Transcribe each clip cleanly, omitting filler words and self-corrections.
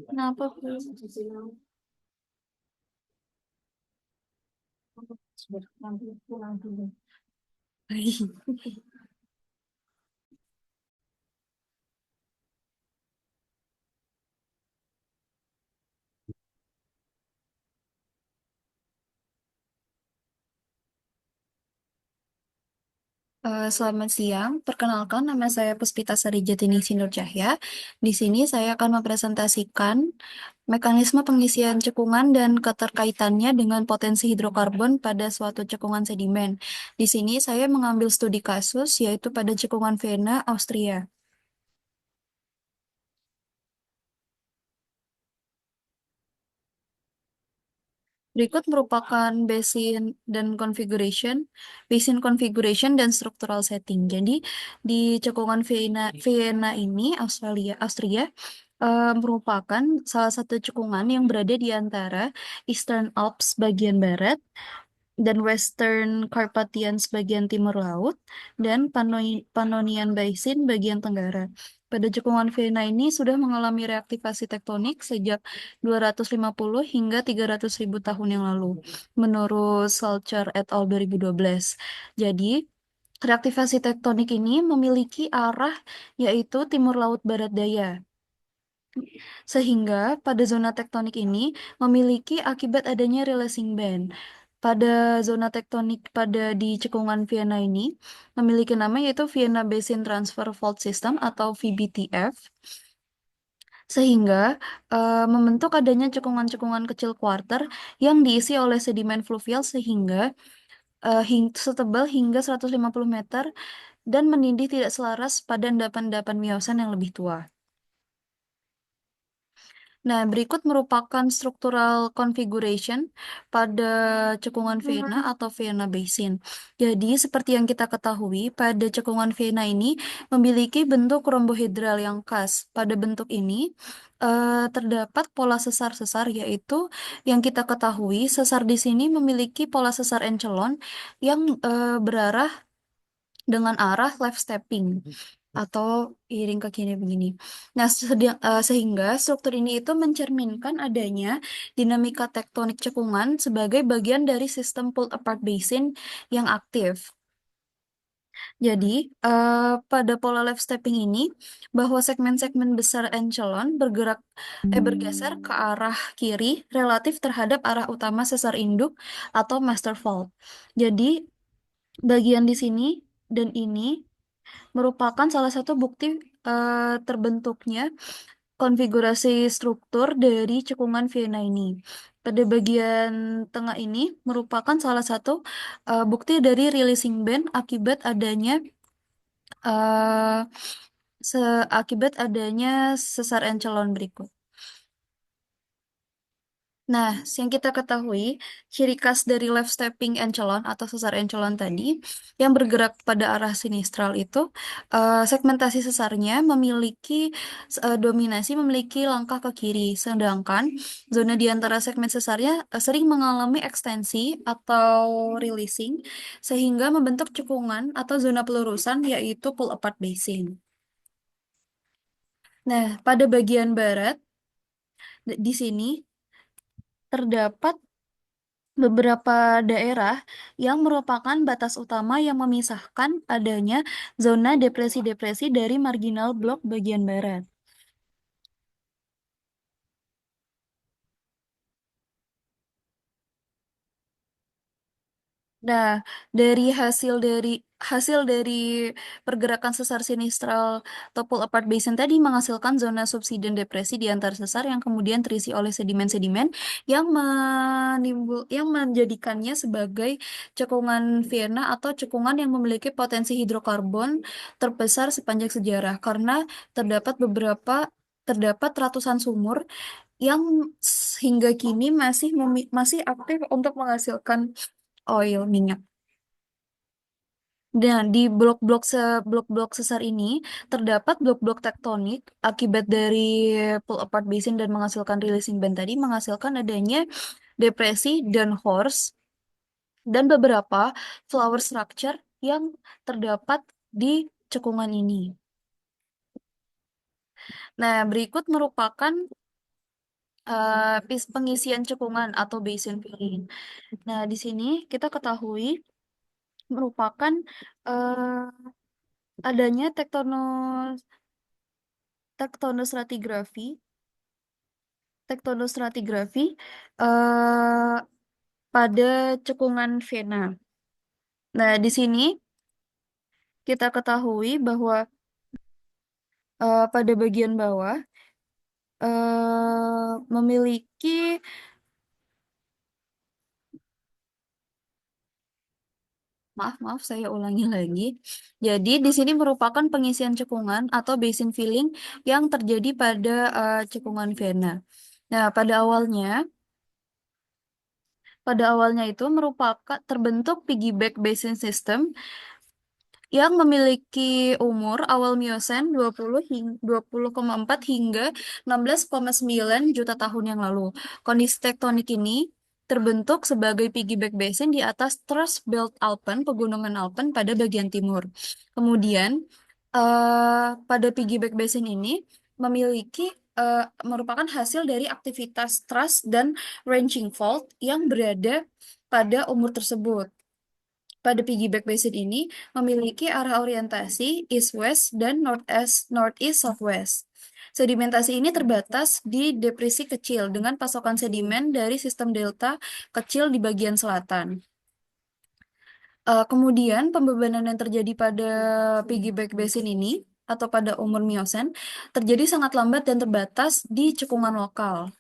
Kenapa, Bu? Selamat siang, perkenalkan nama saya Puspita Sari Jatiningsih Nur Cahya. Di sini saya akan mempresentasikan mekanisme pengisian cekungan dan keterkaitannya dengan potensi hidrokarbon pada suatu cekungan sedimen. Di sini saya mengambil studi kasus yaitu pada cekungan Vienna, Austria. Berikut merupakan basin configuration dan structural setting. Jadi di cekungan Vienna ini Austria merupakan salah satu cekungan yang berada di antara Eastern Alps bagian barat dan Western Carpathians bagian timur laut dan Pannonian Basin bagian tenggara. Pada cekungan Vienna ini sudah mengalami reaktivasi tektonik sejak 250 hingga 300.000 tahun yang lalu, menurut Salcher et al. 2012. Jadi, reaktivasi tektonik ini memiliki arah yaitu timur laut barat daya. Sehingga pada zona tektonik ini memiliki akibat adanya releasing band. Pada zona tektonik di cekungan Vienna ini memiliki nama yaitu Vienna Basin Transfer Fault System atau VBTF. Sehingga membentuk adanya cekungan-cekungan kecil kuarter yang diisi oleh sedimen fluvial sehingga setebal hingga 150 meter dan menindih tidak selaras pada endapan-endapan Miosen yang lebih tua. Nah, berikut merupakan structural configuration pada cekungan Vienna atau Vienna Basin. Jadi, seperti yang kita ketahui, pada cekungan Vienna ini memiliki bentuk rombohedral yang khas. Pada bentuk ini terdapat pola sesar-sesar, yaitu yang kita ketahui, sesar di sini memiliki pola sesar Encelon yang berarah dengan arah left stepping atau iring ke kiri begini. Nah, sehingga struktur ini itu mencerminkan adanya dinamika tektonik cekungan sebagai bagian dari sistem pulled apart basin yang aktif. Jadi, pada pola left stepping ini, bahwa segmen-segmen besar Encelon bergeser ke arah kiri relatif terhadap arah utama sesar induk atau master fault. Jadi, bagian di sini dan ini merupakan salah satu bukti terbentuknya konfigurasi struktur dari cekungan Vienna ini. Pada bagian tengah ini merupakan salah satu bukti dari releasing band uh, akibat adanya sesar Encelon berikut. Nah, yang kita ketahui, ciri khas dari left stepping encelon atau sesar encelon tadi, yang bergerak pada arah sinistral itu, segmentasi sesarnya memiliki langkah ke kiri, sedangkan zona di antara segmen sesarnya sering mengalami ekstensi atau releasing, sehingga membentuk cekungan atau zona pelurusan, yaitu pull apart basin. Nah, pada bagian barat, di sini terdapat beberapa daerah yang merupakan batas utama yang memisahkan adanya zona depresi-depresi dari marginal blok bagian barat. Nah, dari hasil dari pergerakan sesar sinistral atau pull apart basin tadi menghasilkan zona subsiden depresi di antar sesar yang kemudian terisi oleh sedimen-sedimen yang menjadikannya sebagai cekungan Vienna atau cekungan yang memiliki potensi hidrokarbon terbesar sepanjang sejarah karena terdapat terdapat ratusan sumur yang hingga kini masih aktif untuk menghasilkan oil minyak. Dan di blok-blok sesar ini terdapat blok-blok tektonik akibat dari pull apart basin dan menghasilkan releasing band tadi menghasilkan adanya depresi dan horst dan beberapa flower structure yang terdapat di cekungan ini. Nah, berikut merupakan pengisian cekungan atau basin filling. Nah, di sini kita ketahui merupakan eh, adanya tektonostratigrafi tektonostratigrafi pada cekungan vena. Nah, di sini kita ketahui bahwa pada bagian bawah memiliki maaf, saya ulangi lagi. Jadi, di sini merupakan pengisian cekungan atau basin filling yang terjadi pada cekungan vena. Nah, pada awalnya itu merupakan terbentuk piggyback basin system yang memiliki umur awal Miosen 20,4 hingga 16,9 juta tahun yang lalu. Kondisi tektonik ini terbentuk sebagai piggyback basin di atas Thrust Belt Alpen, pegunungan Alpen pada bagian timur. Kemudian, pada piggyback basin ini memiliki merupakan hasil dari aktivitas thrust dan wrenching fault yang berada pada umur tersebut. Pada piggyback basin ini memiliki arah orientasi east-west dan northeast-southwest. Sedimentasi ini terbatas di depresi kecil dengan pasokan sedimen dari sistem delta kecil di bagian selatan. Kemudian pembebanan yang terjadi pada piggyback basin ini atau pada umur Miosen terjadi sangat lambat dan terbatas di cekungan lokal.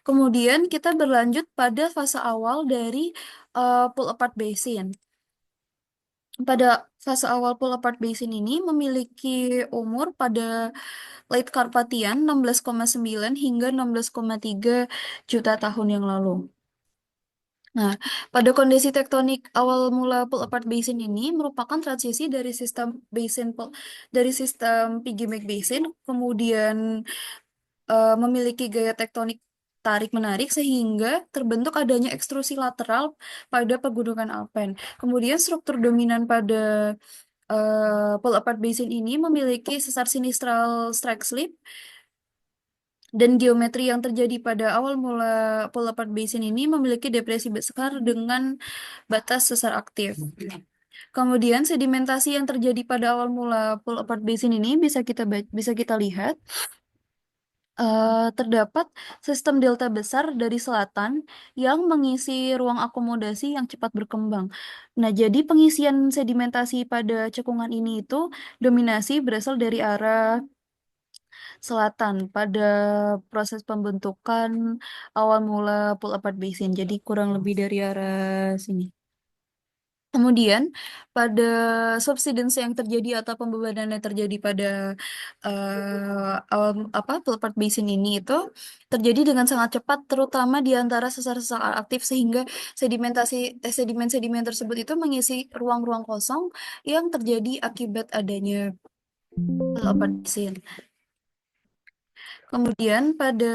Kemudian kita berlanjut pada fase awal dari pull apart basin. Pada fase awal pull apart basin ini memiliki umur pada Late Carpathian 16,9 hingga 16,3 juta tahun yang lalu. Nah, pada kondisi tektonik awal mula pull apart basin ini merupakan transisi dari sistem piggyback basin, kemudian memiliki gaya tektonik tarik-menarik sehingga terbentuk adanya ekstrusi lateral pada pegunungan Alpen. Kemudian struktur dominan pada pull apart basin ini memiliki sesar sinistral strike slip dan geometri yang terjadi pada awal mula pull apart basin ini memiliki depresi besar dengan batas sesar aktif. Kemudian sedimentasi yang terjadi pada awal mula pull apart basin ini bisa kita lihat terdapat sistem delta besar dari selatan yang mengisi ruang akomodasi yang cepat berkembang. Nah, jadi pengisian sedimentasi pada cekungan ini itu dominasi berasal dari arah selatan pada proses pembentukan awal mula pull apart basin. Jadi kurang lebih dari arah sini. Kemudian pada subsidence yang terjadi atau pembebanan yang terjadi pada awal pull apart basin ini itu terjadi dengan sangat cepat, terutama di antara sesar-sesar aktif sehingga sedimen-sedimen tersebut itu mengisi ruang-ruang kosong yang terjadi akibat adanya pull apart basin. Kemudian pada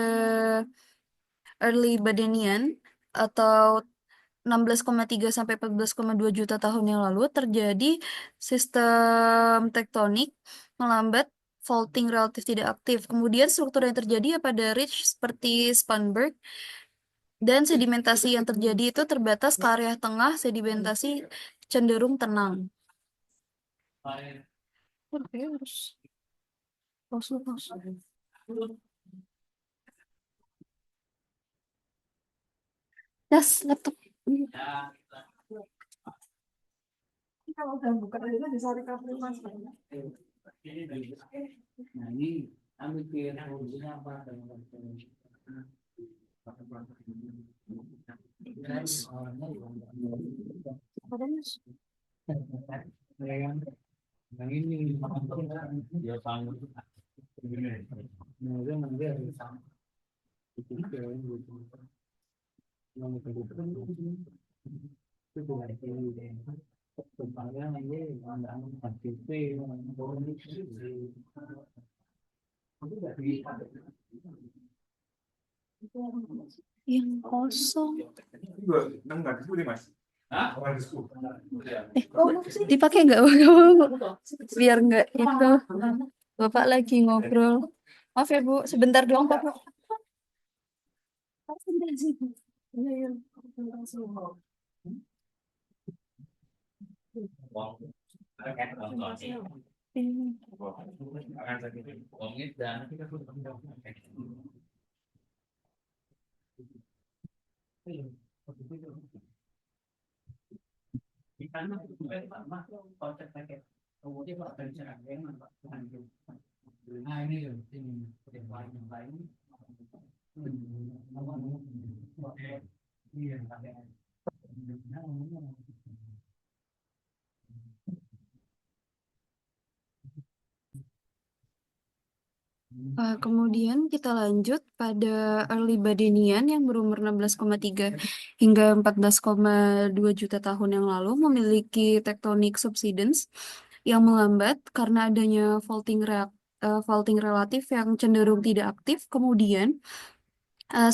early Badenian atau 16,3 sampai 14,2 juta tahun yang lalu terjadi sistem tektonik melambat, faulting relatif tidak aktif. Kemudian struktur yang terjadi ya pada ridge seperti Spanberg dan sedimentasi yang terjadi itu terbatas ke area tengah, sedimentasi cenderung tenang. Oke, harus pause. Das, laptop. Kalau udah buka itu bisa recovery mas. Nah ini ambil solusinya apa? Yang ini dia tanggung. Nah, dia nanti harus sama. Itu Yang kosong. enggak disebut mas. Dipakai nggak? Biar nggak itu. Bapak lagi ngobrol. Maaf ya Bu, sebentar doang Pak. Nah ini yang lain. Iya. Kemudian kita lanjut pada early Badenian yang berumur 16,3 hingga 14,2 juta tahun yang lalu memiliki tektonik subsidence yang melambat karena adanya faulting relatif yang cenderung tidak aktif. Kemudian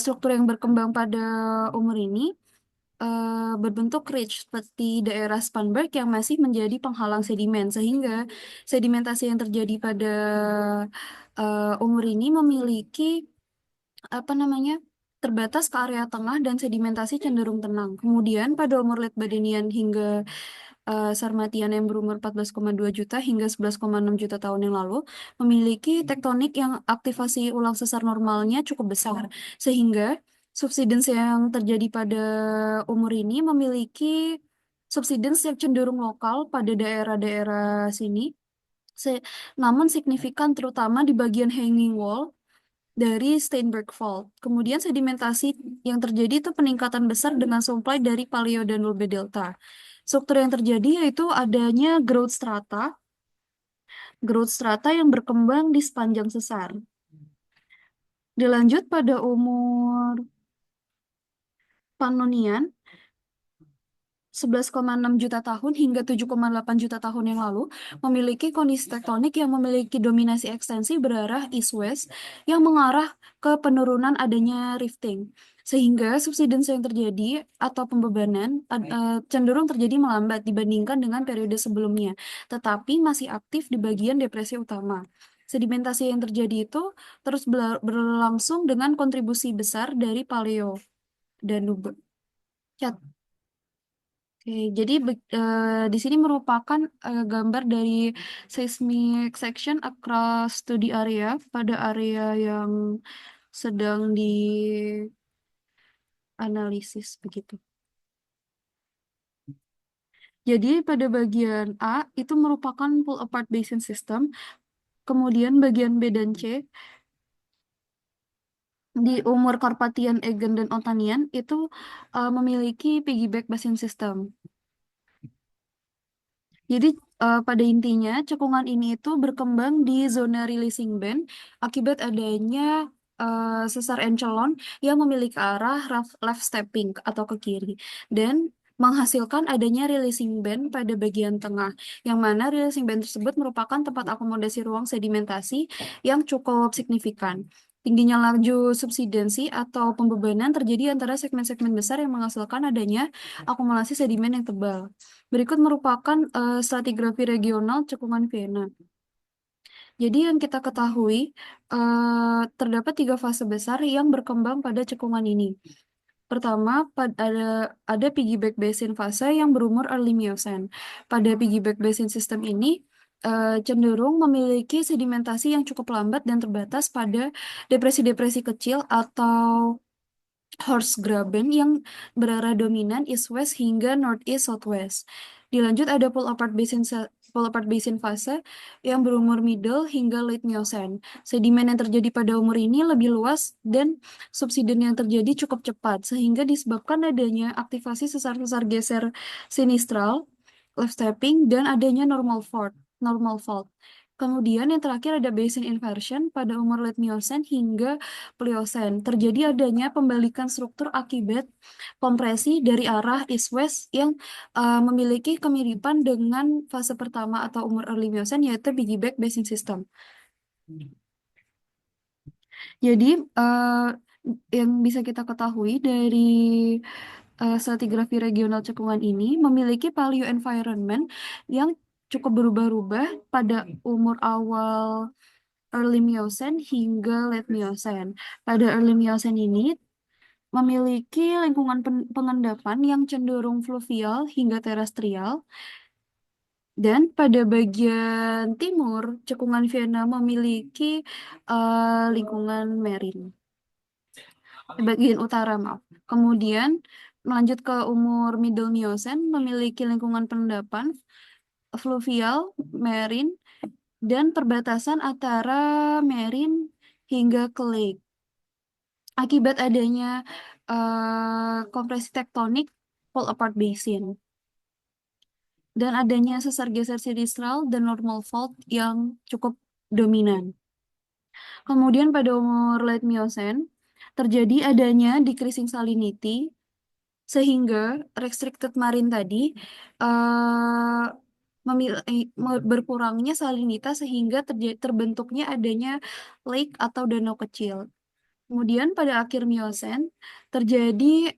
struktur yang berkembang pada umur ini berbentuk ridge seperti daerah Spanberg yang masih menjadi penghalang sedimen sehingga sedimentasi yang terjadi pada umur ini memiliki apa namanya terbatas ke area tengah dan sedimentasi cenderung tenang. Kemudian pada umur Leadbadenian hingga Sarmatian yang berumur 14,2 juta hingga 11,6 juta tahun yang lalu memiliki tektonik yang aktivasi ulang sesar normalnya cukup besar sehingga subsidence yang terjadi pada umur ini memiliki subsidence yang cenderung lokal pada daerah-daerah sini. Namun signifikan terutama di bagian hanging wall dari Steinberg Fault. Kemudian sedimentasi yang terjadi itu peningkatan besar dengan suplai dari Paleo dan Lobe Delta. Struktur yang terjadi yaitu adanya growth strata yang berkembang di sepanjang sesar. Dilanjut pada umur Pannonian, 11,6 juta tahun hingga 7,8 juta tahun yang lalu memiliki kondisi tektonik yang memiliki dominasi ekstensi berarah east-west yang mengarah ke penurunan adanya rifting. Sehingga subsidence yang terjadi atau pembebanan cenderung terjadi melambat dibandingkan dengan periode sebelumnya, tetapi masih aktif di bagian depresi utama. Sedimentasi yang terjadi itu terus berlangsung dengan kontribusi besar dari Paleo dan Nube. Oke, jadi di sini merupakan gambar dari seismic section across to the area pada area yang sedang dianalisis begitu. Jadi pada bagian A itu merupakan pull apart basin system, kemudian bagian B dan C di umur Karpatian, Egen dan Otanian itu memiliki piggyback basin system. Jadi pada intinya cekungan ini itu berkembang di zona releasing band akibat adanya sesar Enchelon yang memiliki arah left stepping atau ke kiri dan menghasilkan adanya releasing band pada bagian tengah, yang mana releasing band tersebut merupakan tempat akomodasi ruang sedimentasi yang cukup signifikan. Tingginya laju subsidensi atau pembebanan terjadi antara segmen-segmen besar yang menghasilkan adanya akumulasi sedimen yang tebal. Berikut merupakan stratigrafi regional cekungan Vienna. Jadi yang kita ketahui terdapat tiga fase besar yang berkembang pada cekungan ini. Pertama, ada piggyback basin fase yang berumur early Miocene. Pada piggyback basin system ini cenderung memiliki sedimentasi yang cukup lambat dan terbatas pada depresi-depresi kecil atau Horse Graben yang berarah dominan east-west hingga northeast-southwest. Dilanjut ada pull apart basin fase yang berumur middle hingga late Miocene. Sedimen yang terjadi pada umur ini lebih luas dan subsiden yang terjadi cukup cepat sehingga disebabkan adanya aktivasi sesar-sesar geser sinistral, left stepping dan adanya normal fault. Kemudian yang terakhir ada basin inversion pada umur late Miocene hingga Pliocene. Terjadi adanya pembalikan struktur akibat kompresi dari arah east-west yang memiliki kemiripan dengan fase pertama atau umur early Miocene yaitu piggyback basin system. Jadi yang bisa kita ketahui dari stratigrafi regional cekungan ini memiliki paleo environment yang cukup berubah-ubah pada umur awal early Miocene hingga late Miocene. Pada early Miocene ini memiliki lingkungan pengendapan yang cenderung fluvial hingga terestrial, dan pada bagian timur cekungan Vienna memiliki lingkungan marine. Bagian utara, maaf. Kemudian melanjut ke umur Middle Miocene memiliki lingkungan pengendapan fluvial, marine, dan perbatasan antara marine hingga ke lake. Akibat adanya kompresi tektonik pull apart basin dan adanya sesar geser sinistral dan normal fault yang cukup dominan. Kemudian pada umur late Miocene terjadi adanya decreasing salinity sehingga restricted marine tadi eh, berkurangnya salinitas sehingga terbentuknya adanya lake atau danau kecil. Kemudian pada akhir Miocene terjadi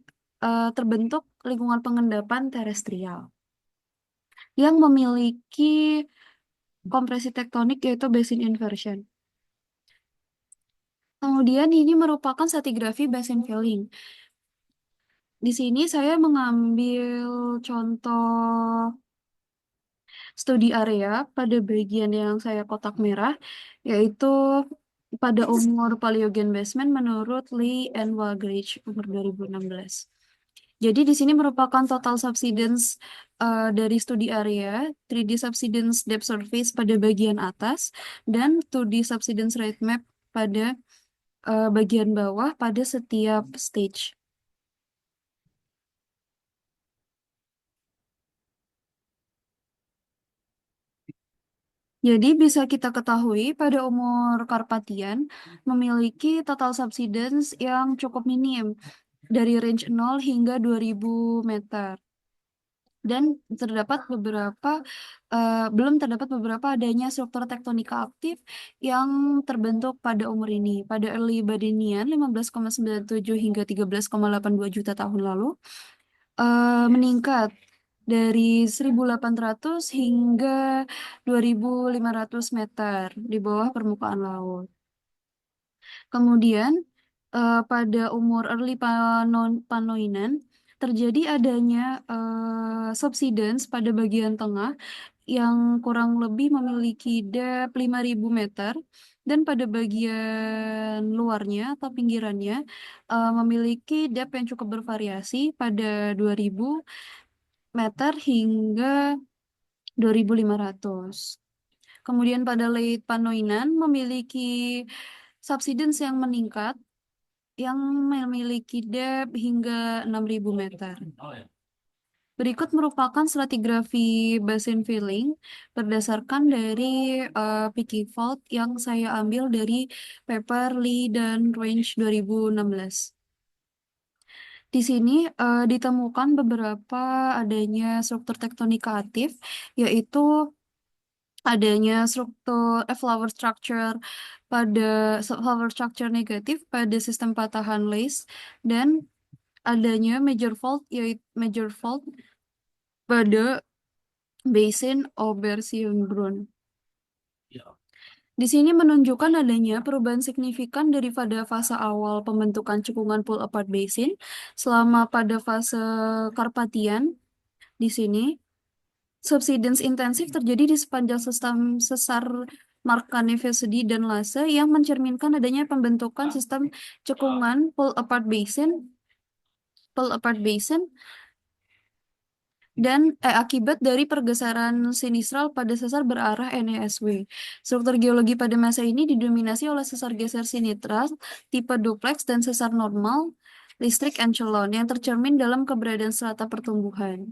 terbentuk lingkungan pengendapan terestrial yang memiliki kompresi tektonik yaitu basin inversion. Kemudian ini merupakan stratigrafi basin filling. Di sini saya mengambil contoh studi area pada bagian yang saya kotak merah, yaitu pada umur Paleogen basement menurut Lee and Wagridge umur 2016. Jadi di sini merupakan total subsidence dari studi area, 3D subsidence depth surface pada bagian atas, dan 2D subsidence rate map pada bagian bawah pada setiap stage. Jadi bisa kita ketahui pada umur Karpatian memiliki total subsidence yang cukup minim dari range 0 hingga 2000 meter. Dan belum terdapat beberapa adanya struktur tektonika aktif yang terbentuk pada umur ini. Pada early Badenian 15,97 hingga 13,82 juta tahun lalu meningkat dari 1800 hingga 2500 meter di bawah permukaan laut. Kemudian pada umur early Panoinan terjadi adanya subsidence pada bagian tengah yang kurang lebih memiliki depth 5000 meter, dan pada bagian luarnya atau pinggirannya memiliki depth yang cukup bervariasi pada 2000 meter hingga 2500. Kemudian pada late Panoinan memiliki subsidence yang meningkat yang memiliki depth hingga 6000 meter. Berikut merupakan stratigrafi basin filling berdasarkan dari Peaky Fault yang saya ambil dari paper Lee dan Range 2016. Di sini ditemukan beberapa adanya struktur tektonika aktif, yaitu adanya struktur pada flower structure negatif pada sistem patahan lace, dan adanya major fault pada basin Oberschenbrunn. Di sini menunjukkan adanya perubahan signifikan daripada fase awal pembentukan cekungan pull apart basin selama pada fase Karpatian. Di sini subsidence intensif terjadi di sepanjang sistem sesar Markanevesedi dan Lase yang mencerminkan adanya pembentukan sistem cekungan pull apart basin dan akibat dari pergeseran sinistral pada sesar berarah NESW. Struktur geologi pada masa ini didominasi oleh sesar geser sinistral tipe duplex dan sesar normal listrik Enchelon yang tercermin dalam keberadaan strata pertumbuhan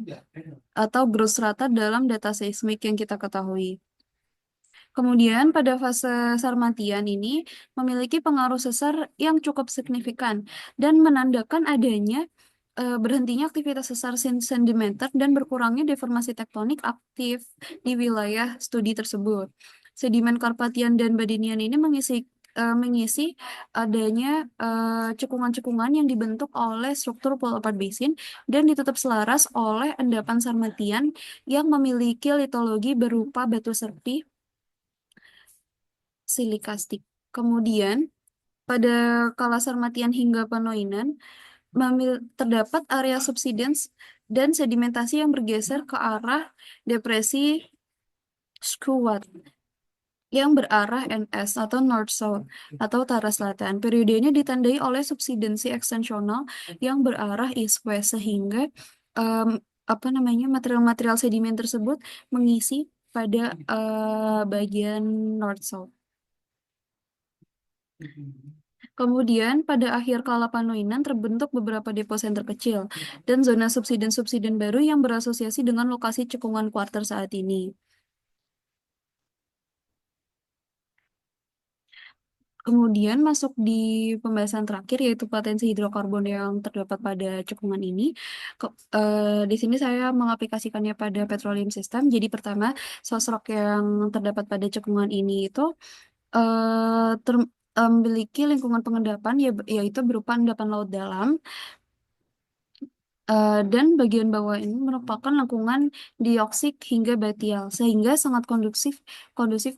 atau growth strata dalam data seismik yang kita ketahui. Kemudian pada fase Sarmatian ini memiliki pengaruh sesar yang cukup signifikan dan menandakan adanya berhentinya aktivitas sesar sedimenter dan berkurangnya deformasi tektonik aktif di wilayah studi tersebut. Sedimen Karpatian dan Badenian ini mengisi mengisi adanya cekungan-cekungan yang dibentuk oleh struktur pull-apart basin dan ditutup selaras oleh endapan Sarmatian yang memiliki litologi berupa batu serpi silikastik. Kemudian, pada kala Sarmatian hingga Panoinan, terdapat area subsidence dan sedimentasi yang bergeser ke arah depresi Skruwat yang berarah NS atau North South atau Utara Selatan. Periode ini ditandai oleh subsidensi ekstensional yang berarah East West sehingga em, material-material sedimen tersebut mengisi pada bagian North South. Kemudian, pada akhir kala Panoinan terbentuk beberapa depo center kecil dan zona subsiden-subsiden baru yang berasosiasi dengan lokasi cekungan kuarter saat ini. Kemudian masuk di pembahasan terakhir yaitu potensi hidrokarbon yang terdapat pada cekungan ini. Di sini saya mengaplikasikannya pada petroleum system. Jadi pertama, sosro yang terdapat pada cekungan ini itu memiliki lingkungan pengendapan yaitu berupa endapan laut dalam. Dan bagian bawah ini merupakan lingkungan dioksik hingga batial, sehingga sangat kondusif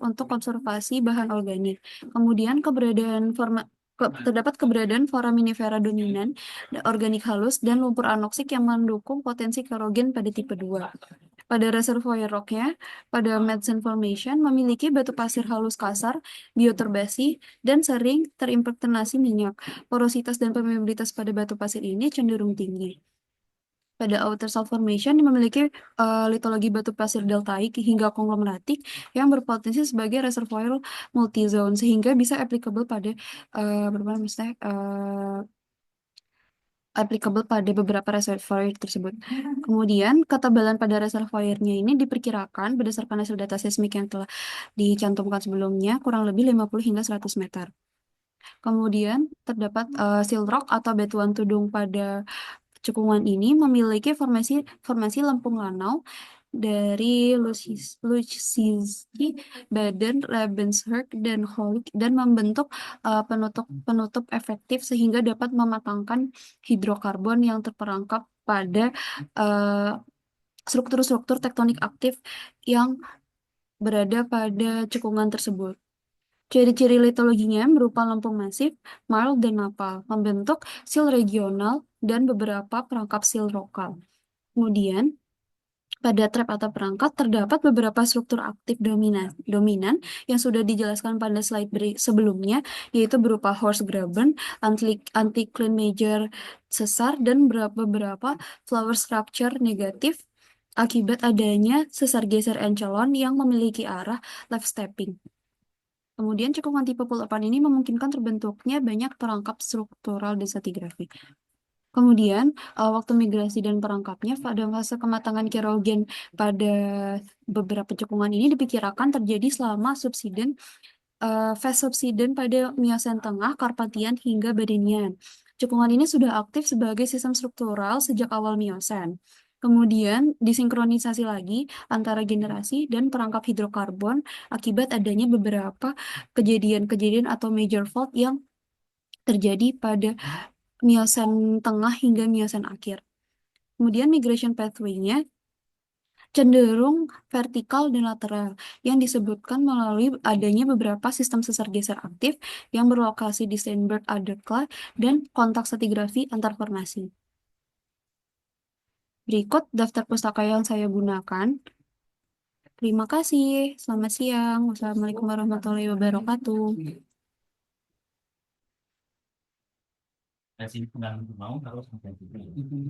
untuk konservasi bahan organik. Kemudian terdapat keberadaan foraminifera dominan, organik halus, dan lumpur anoksik yang mendukung potensi kerogen pada tipe 2. Pada reservoir rocknya, pada Madsen Formation memiliki batu pasir halus kasar, bioturbasi, dan sering terimpregnasi minyak. Porositas dan permeabilitas pada batu pasir ini cenderung tinggi. Pada outer salt formation memiliki litologi batu pasir deltaik hingga konglomeratik yang berpotensi sebagai reservoir multizone sehingga bisa applicable pada beberapa reservoir tersebut. Kemudian, ketebalan pada reservoirnya ini diperkirakan berdasarkan hasil data seismik yang telah dicantumkan sebelumnya kurang lebih 50 hingga 100 meter. Kemudian, terdapat sill rock atau batuan tudung pada cekungan ini memiliki formasi lempung lanau dari Luchsky, Baden, Ravensburg, dan Holik dan membentuk penutup efektif sehingga dapat mematangkan hidrokarbon yang terperangkap pada uh, struktur-struktur tektonik aktif yang berada pada cekungan tersebut. Ciri-ciri litologinya berupa lempung masif, marl, dan napal, membentuk sil regional dan beberapa perangkap sil lokal. Kemudian, pada trap atau perangkat terdapat beberapa struktur aktif dominan yang sudah dijelaskan pada slide sebelumnya, yaitu berupa horse graben, anticline major sesar, dan beberapa flower structure negatif akibat adanya sesar geser encelon yang memiliki arah left stepping. Kemudian cekungan tipe pull-upan ini memungkinkan terbentuknya banyak perangkap struktural dan stratigrafi. Kemudian, waktu migrasi dan perangkapnya pada fase kematangan kerogen pada beberapa cekungan ini diperkirakan terjadi selama fase subsiden pada Miosen tengah, Karpatian, hingga Badenian. Cekungan ini sudah aktif sebagai sistem struktural sejak awal Miosen. Kemudian disinkronisasi lagi antara generasi dan perangkap hidrokarbon akibat adanya beberapa kejadian-kejadian atau major fault yang terjadi pada Miosen tengah hingga Miosen akhir. Kemudian migration pathway-nya cenderung vertikal dan lateral yang disebutkan melalui adanya beberapa sistem sesar geser aktif yang berlokasi di Steinberg-Adair dan kontak stratigrafi antar formasi. Berikut daftar pustaka yang saya gunakan. Terima kasih. Selamat siang. Wassalamualaikum warahmatullahi wabarakatuh. Kasih pendalam mau harus sampai